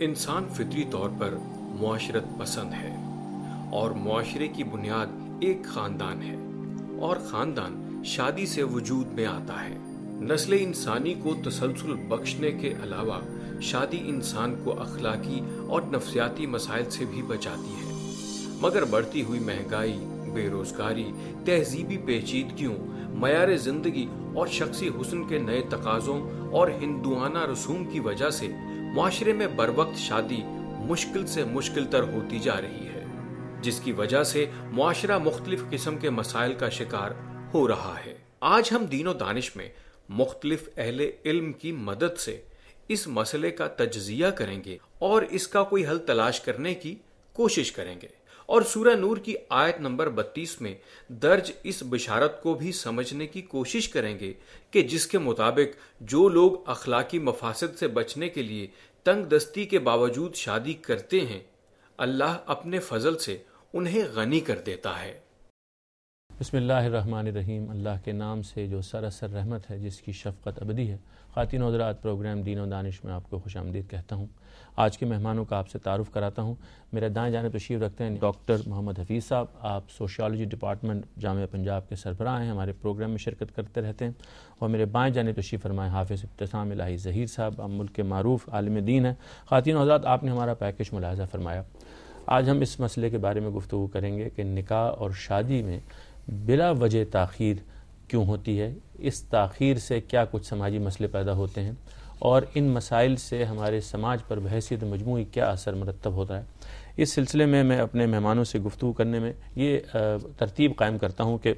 انسان فطری طور پر معاشرت پسند ہے اور معاشرے کی بنیاد ایک خاندان ہے اور خاندان شادی سے وجود میں آتا ہے۔ نسل انسانی کو تسلسل بخشنے کے علاوہ شادی انسان کو اخلاقی اور نفسیاتی مسائل سے بھی بچاتی ہے، مگر بڑھتی ہوئی مہنگائی، بے روزگاری، تہذیبی پیچیدگیوں، معیار زندگی اور شخصی حسن کے نئے تقاضوں اور ہندوانہ رسوم کی وجہ سے معاشرے میں بروقت شادی مشکل سے مشکل تر ہوتی جا رہی ہے، جس کی وجہ سے معاشرہ مختلف قسم کے مسائل کا شکار ہو رہا ہے۔ آج ہم دین و دانش میں مختلف اہل علم کی مدد سے اس مسئلے کا تجزیہ کریں گے اور اس کا کوئی حل تلاش کرنے کی کوشش کریں گے، اور سورہ نور کی آیت نمبر 32 میں درج اس بشارت کو بھی سمجھنے کی کوشش کریں گے کہ جس کے مطابق جو لوگ اخلاقی مفاسد سے بچنے کے لیے تنگ دستی کے باوجود شادی کرتے ہیں، اللہ اپنے فضل سے انہیں غنی کر دیتا ہے۔ بسم اللہ الرحمن الرحیم۔ اللہ کے نام سے جو سراسر رحمت ہے، جس کی شفقت ابدی ہے۔ خواتین و حضرات، پروگرام دین و دانش میں آپ کو خوش آمدید کہتا ہوں۔ آج کے مہمانوں کا آپ سے تعارف کراتا ہوں۔ میرے دائیں جانب تشریف رکھتے ہیں ڈاکٹر محمد حفیظ صاحب۔ آپ سوشیالوجی ڈپارٹمنٹ جامعہ پنجاب کے سربراہ ہیں، ہمارے پروگرام میں شرکت کرتے رہتے ہیں۔ اور میرے بائیں جانب تشریف فرمائے حافظ ابتسام الہی ظہیر صاحب، آپ ملک کے معروف عالم دین ہیں۔ خواتین و حضرات، آپ نے ہمارا پیکج ملاحظہ فرمایا۔ آج ہم اس مسئلے کے بارے میں گفتگو کریں گے کہ نکاح اور شادی میں بلا وجہ تاخیر کیوں ہوتی ہے، اس تاخیر سے کیا کچھ سماجی مسئلے پیدا ہوتے ہیں، اور ان مسائل سے ہمارے سماج پر بحیثیت مجموعی کیا اثر مرتب ہوتا ہے۔ اس سلسلے میں اپنے مہمانوں سے گفتگو کرنے میں یہ ترتیب قائم کرتا ہوں کہ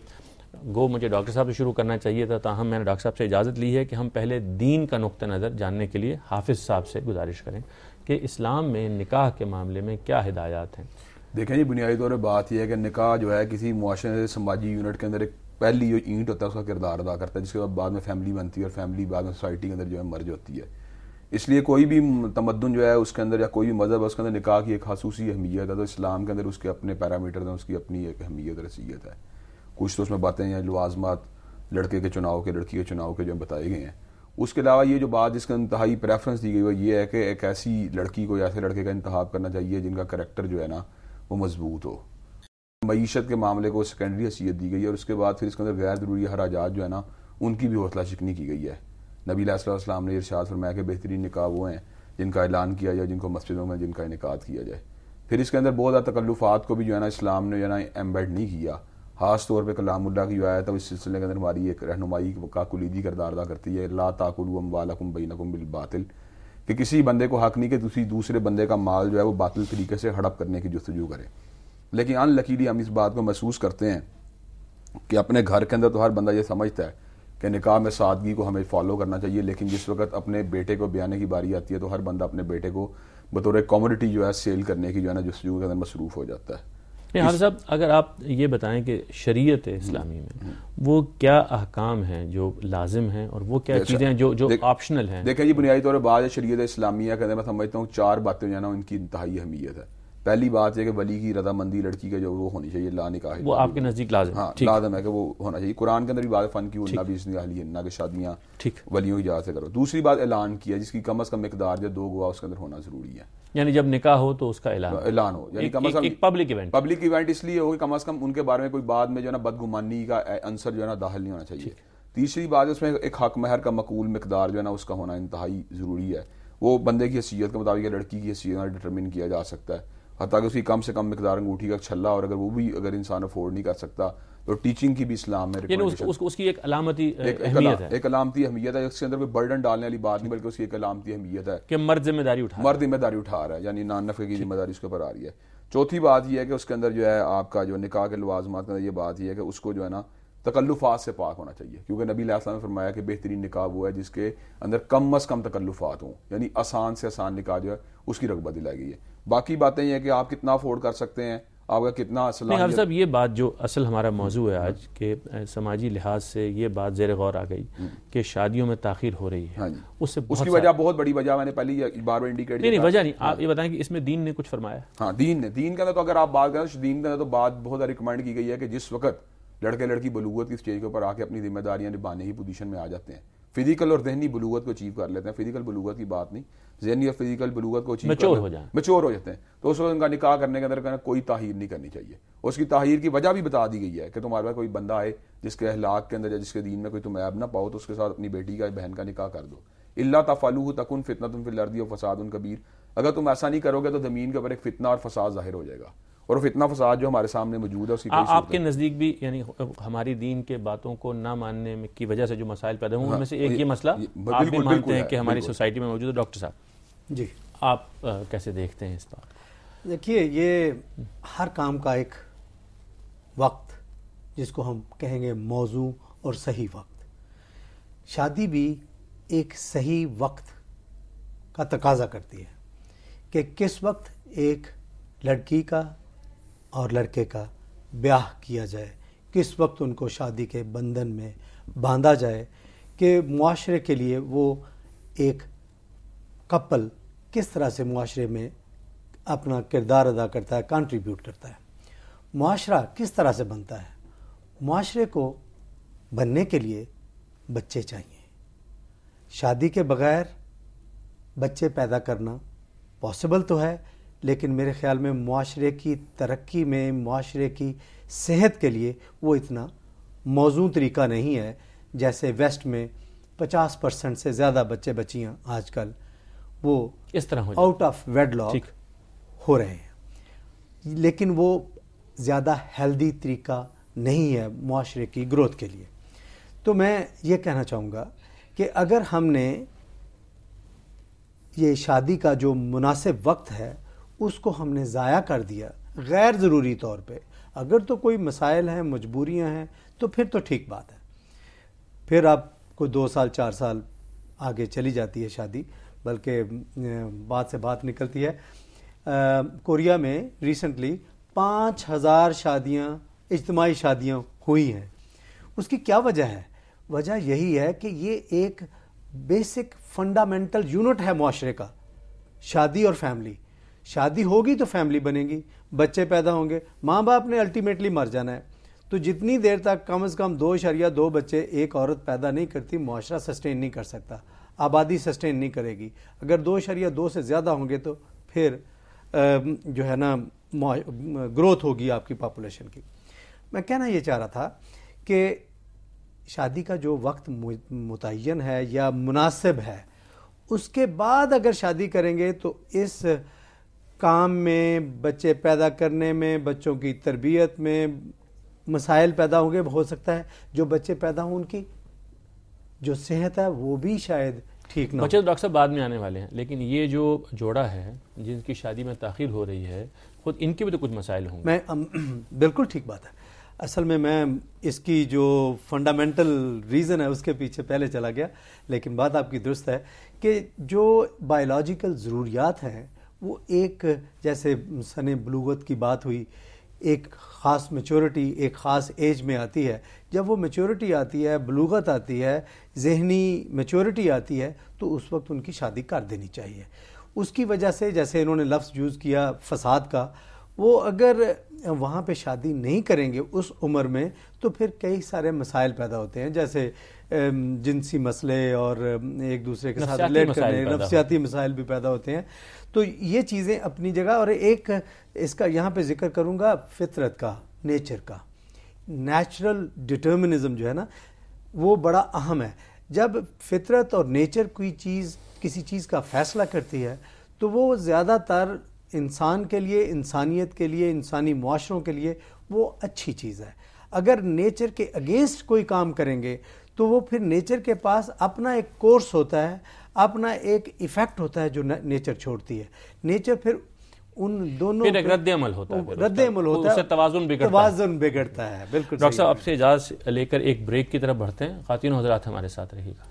گو مجھے ڈاکٹر صاحب سے شروع کرنا چاہیے تھا، تاہم میں نے ڈاکٹر صاحب سے اجازت لی ہے کہ ہم پہلے دین کا نقطہ نظر جاننے کے لیے حافظ صاحب سے گزارش کریں کہ اسلام میں نکاح کے معاملے میں کیا ہدایات ہیں۔ دیکھیں جی، بنیادی طور پہ بات یہ ہے کہ نکاح جو ہے کسی معاشرے سماجی یونٹ کے اندر ایک پہلی جو اینٹ ہوتا ہے اس کا کردار ادا کرتا ہے، جس کے بعد میں فیملی بنتی ہے اور فیملی بعد میں سوسائٹی کے اندر جو ہے مرج ہوتی ہے۔ اس لیے کوئی بھی تمدن جو ہے اس کے اندر، یا کوئی بھی مذہب ہے اس کے اندر نکاح کی ایک خصوصی اہمیت ہے، تو اسلام کے اندر اس کے اپنے پیرامیٹر ہیں، اس کی اپنی ایک اہمیت اور حیثیت ہے۔ کچھ تو اس میں باتیں ہیں لوازمات لڑکے کے چناؤ کے، لڑکی کے چناؤ کے جو بتائے گئے ہیں۔ اس کے علاوہ یہ جو بات جس کا انتہائی پریفرنس دی گئی وہ یہ ہے کہ ایک ایسی لڑکی کو یا ایسے لڑکے کا انتخاب کرنا چاہیے جن کا کریکٹر جو ہے نا وہ مضبوط ہو۔ معیشت کے معاملے کو سیکنڈری حیثیت دی گئی ہے، اور اس کے بعد پھر اس کے اندر غیر ضروری حراجات جو ہے نا ان کی بھی حوصلہ شکنی کی گئی ہے۔ نبی علیہ الصلوۃ والسلام نے ارشاد فرمایا کہ بہترین نکاح وہ ہیں جن کا اعلان کیا جائے، جن کو مسجدوں میں جن کا انعقاد کیا جائے۔ پھر اس کے اندر بہت زیادہ تکلفات کو بھی جو ہے نا اسلام نے جو ہے نا ایمبیڈ نہیں کیا۔ خاص طور پہ کلام اللہ کی جو آیت ہے اس سلسلے کے اندر ہماری ایک رہنمائی کا کلیدی کردار ادا کرتی ہے، لا تاکلوا اموالکم بینکم بالباطل، کہ کسی بندے کو حق نہیں کہ دوسرے بندے کا مال جو ہے وہ باطل طریقے سے ہڑپ کرنے کی جستجو کرے۔ لیکن ان لکیلی ہم اس بات کو محسوس کرتے ہیں کہ اپنے گھر کے اندر تو ہر بندہ یہ سمجھتا ہے کہ نکاح میں سادگی کو ہمیں فالو کرنا چاہیے، لیکن جس وقت اپنے بیٹے کو بیانے کی باری آتی ہے تو ہر بندہ اپنے بیٹے کو بطور کموڈٹی جو ہے سیل کرنے کی جو ہے نا جستجو کے اندر مصروف ہو جاتا ہے۔ حافظ صاحب، اگر آپ یہ بتائیں کہ شریعت اسلامی میں وہ کیا احکام ہیں جو لازم ہیں اور وہ کیا چیزیں ہیں جو آپشنل ہیں؟ دیکھیں جی، بنیادی طور پر بات ہے شریعت اسلامیہ کے اندر میں سمجھتا ہوں 4 باتیں جو ہے نا ان کی انتہائی اہمیت ہے۔ پہلی بات یہ کہ ولی کی رضامندی لڑکی کا جو وہ ہونی چاہیے، لا نکاح، وہ آپ کے نزدیک لازم؟ ہاں لازم ہے کہ وہ ہونا چاہیے۔ قرآن کے اندر بھی بات فن کی اُنّا بِإِذْنِ أَهْلِهِنَّ کہ شادیاں ولیوں کی اجازت سے کرو۔ دوسری بات اعلان کیا، جس کی کم از کم مقدار جو 2 گواہ اس کے اندر ہونا ضروری ہے، یعنی جب نکاح ہو تو اس کا اعلان ہو، یعنی کم از کم ایک پبلک ایونٹ اس لیے ہو کہ کم از کم ان کے بارے میں کوئی بعد میں جو ہے نا بدگمانی کا عنصر جو ہے نا داخل نہیں ہونا چاہیے۔ تیسری بات اس میں ایک حق مہر کا معقول مقدار جو ہے نا اس کا ہونا انتہائی ضروری ہے، وہ بندے کی حیثیت کے مطابق یا لڑکی کی حیثیت میں ڈٹرمن کیا جا سکتا ہے، حتیٰ کہ اس کی کم سے کم مقدار انگوٹھی کا چھلا، اور اگر وہ بھی اگر انسان افورڈ نہیں کر سکتا تو ٹیچنگ کی بھی اسلام میں اس کی ایک علامتی اہمیت ہے، ایک علامتی اہمیت ہے۔ اس کے اندر کوئی برڈن ڈالنے والی بات نہیں، بلکہ اس کی ایک علامتی اہمیت ہے کہ مرد ذمہ داری اٹھا رہا ہے، یعنی نان نفقے کی ذمہ داری اس کے اوپر آ رہی ہے۔ چوتھی بات یہ ہے کہ اس کے اندر جو ہے آپ کا جو نکاح کے لوازمات کے اندر یہ بات یہ ہے کہ اس کو جو ہے نا تکلفات سے پاک ہونا چاہیے، کیونکہ نبی علیہ السلام نے فرمایا کہ بہترین نکاح وہ ہے جس کے اندر کم از کم تکلفات ہوں، یعنی آسان سے آسان نکاح جو ہے اس کی رغبت دلائی گئی ہے۔ باقی باتیں یہ ہے کہ آپ کتنا افورڈ کر سکتے ہیں، آپ کا کتنا صلاحیت۔ صاحب یہ بات جو اصل ہمارا موضوع ہے آج کہ سماجی لحاظ سے یہ بات زیر غور آ گئی کہ شادیوں میں تاخیر ہو رہی ہے، اس کی وجہ بہت بڑی وجہ میں نے پہلی بار انڈیکیٹ نہیں وجہ نہیں، آپ یہ بتائیں کہ اس میں دین نے کچھ فرمایا؟ ہاں دین کے اندر تو اگر آپ بات کریں تو دین کے اندر تو بات بہت ریکمینڈ کی گئی ہے کہ جس وقت لڑکے لڑکی بلوغت کی اسٹیج کے اوپر آ کے اپنی ذمہ داریاں نبھانے کی پوزیشن میں آ جاتے ہیں، فزیکل اور ذہنی بلوغت کو اچیو کر لیتے ہیں، فزیکل بلوغت کی بات نہیں، ذہنی اور فزیکل بلوغت کو میچور ہو جاتے ہیں، تو اس وقت ان کا نکاح کرنے کے اندر کوئی تاخیر نہیں کرنی چاہیے. اس کی تاخیر کی وجہ بھی بتا دی گئی ہے کہ تمہارے پاس کوئی بندہ آئے جس کے اخلاق کے اندر یا جس کے دین میں کوئی تم عیب نہ پاؤ تو اس کے ساتھ اپنی بیٹی کا بہن کا نکاح کر دو. الا تفعلوہ تکن فتنۃ فی الارض وفساد کبیر. اگر تم ایسا نہیں کرو گے تو زمین کے اوپر ایک فتنہ اور فساد ظاہر ہو جائے گا، اور فتنہ فساد جو ہمارے سامنے موجود ہے اس کی آپ کے نزدیک بھی یعنی ہماری دین کے باتوں کو نہ ماننے کی وجہ سے جو مسائل پیدا ہوئے ان میں سے ایک یہ مسئلہ آپ بھی مانتے ہیں کہ ہماری سوسائٹی میں موجود ہے. ڈاکٹر صاحب جی آپ کیسے دیکھتے ہیں اس بات؟ دیکھیے، یہ ہر کام کا ایک وقت جس کو ہم کہیں گے موزوں اور صحیح وقت، شادی بھی ایک صحیح وقت کا تقاضا کرتی ہے کہ کس وقت ایک لڑکی کا اور لڑکے کا بیاہ کیا جائے، کس وقت ان کو شادی کے بندھن میں باندھا جائے کہ معاشرے کے لیے وہ ایک کپل کس طرح سے معاشرے میں اپنا کردار ادا کرتا ہے، کنٹریبیوٹ کرتا ہے. معاشرہ کس طرح سے بنتا ہے؟ معاشرے کو بننے کے لیے بچے چاہیے. شادی کے بغیر بچے پیدا کرنا پاسبل تو ہے، لیکن میرے خیال میں معاشرے کی ترقی میں، معاشرے کی صحت کے لیے وہ اتنا موزوں طریقہ نہیں ہے. جیسے ویسٹ میں 50% سے زیادہ بچے بچیاں آج کل وہ اس طرح آؤٹ آف ویڈ لاک ہو رہے ہیں، لیکن وہ زیادہ ہیلدی طریقہ نہیں ہے معاشرے کی گروتھ کے لیے. تو میں یہ کہنا چاہوں گا کہ اگر ہم نے یہ شادی کا جو مناسب وقت ہے اس کو ہم نے ضائع کر دیا غیر ضروری طور پہ، اگر تو کوئی مسائل ہیں، مجبوریاں ہیں، تو پھر تو ٹھیک بات ہے، پھر آپ کو 2 سال 4 سال آگے چلی جاتی ہے شادی، بلکہ بات سے بات نکلتی ہے. کوریا میں ریسنٹلی 5000 شادیاں، اجتماعی شادیاں ہوئی ہیں. اس کی کیا وجہ ہے؟ وجہ یہی ہے کہ یہ ایک بیسک فنڈامنٹل یونٹ ہے معاشرے کا، شادی اور فیملی. شادی ہوگی تو فیملی بنے گی، بچے پیدا ہوں گے، ماں باپ نے الٹیمیٹلی مر جانا ہے. تو جتنی دیر تک کم از کم 2.2 بچے ایک عورت پیدا نہیں کرتی، معاشرہ سسٹین نہیں کر سکتا، آبادی سسٹین نہیں کرے گی. اگر 2.2 سے زیادہ ہوں گے تو پھر جو ہے نا گروتھ ہوگی آپ کی پاپولیشن کی. میں کہنا یہ چاہ رہا تھا کہ شادی کا جو وقت متعین ہے یا مناسب ہے، اس کے بعد اگر شادی کریں گے تو اس کام میں، بچے پیدا کرنے میں، بچوں کی تربیت میں مسائل پیدا ہوں گے. ہو سکتا ہے جو بچے پیدا ہوں ان کی جو صحت ہے وہ بھی شاید ٹھیک نہ ہو. بچے ڈاکٹر صاحب بعد میں آنے والے ہیں، لیکن یہ جو جوڑا ہے جن کی شادی میں تاخیر ہو رہی ہے، خود ان کے بھی تو کچھ مسائل ہوں گے. بالکل ٹھیک بات ہے. اصل میں اس کی جو فنڈامنٹل ریزن ہے اس کے پیچھے پہلے چلا گیا، لیکن بات آپ کی درست ہے کہ جو بایولوجیکل ضروریات ہیں وہ ایک، جیسے سن بلوغت کی بات ہوئی، ایک خاص میچورٹی ایک خاص ایج میں آتی ہے. جب وہ میچورٹی آتی ہے، بلوغت آتی ہے، ذہنی میچورٹی آتی ہے، تو اس وقت ان کی شادی کر دینی چاہیے. اس کی وجہ سے جیسے انہوں نے لفظ یوز کیا فساد کا، وہ اگر وہاں پہ شادی نہیں کریں گے اس عمر میں تو پھر کئی سارے مسائل پیدا ہوتے ہیں، جیسے جنسی مسئلے اور ایک دوسرے کے ساتھ ریلیٹ کرنے، نفسیاتی مسائل بھی پیدا ہوتے ہیں. تو یہ چیزیں اپنی جگہ. اور ایک اس کا یہاں پہ ذکر کروں گا فطرت کا، نیچر کا. نیچرل ڈٹرمنزم جو ہے نا وہ بڑا اہم ہے. جب فطرت اور نیچر کوئی چیز کسی چیز کا فیصلہ کرتی ہے تو وہ زیادہ تر انسان کے لیے، انسانیت کے لیے، انسانی معاشروں کے لیے وہ اچھی چیز ہے. اگر نیچر کے اگینسٹ کوئی کام کریں گے تو وہ پھر نیچر کے پاس اپنا ایک کورس ہوتا ہے، اپنا ایک ایفیکٹ ہوتا ہے جو نیچر چھوڑتی ہے. نیچر پھر ان دونوں پھر ایک رد عمل ہوتا ہے، رد عمل ہوتا ہے، اس سے توازن بگڑتا ہے. بالکل. ڈاکٹر صاحب آپ سے اجازت لے کر ایک بریک کی طرف بڑھتے ہیں. خواتین و حضرات ہمارے ساتھ رہیے گا.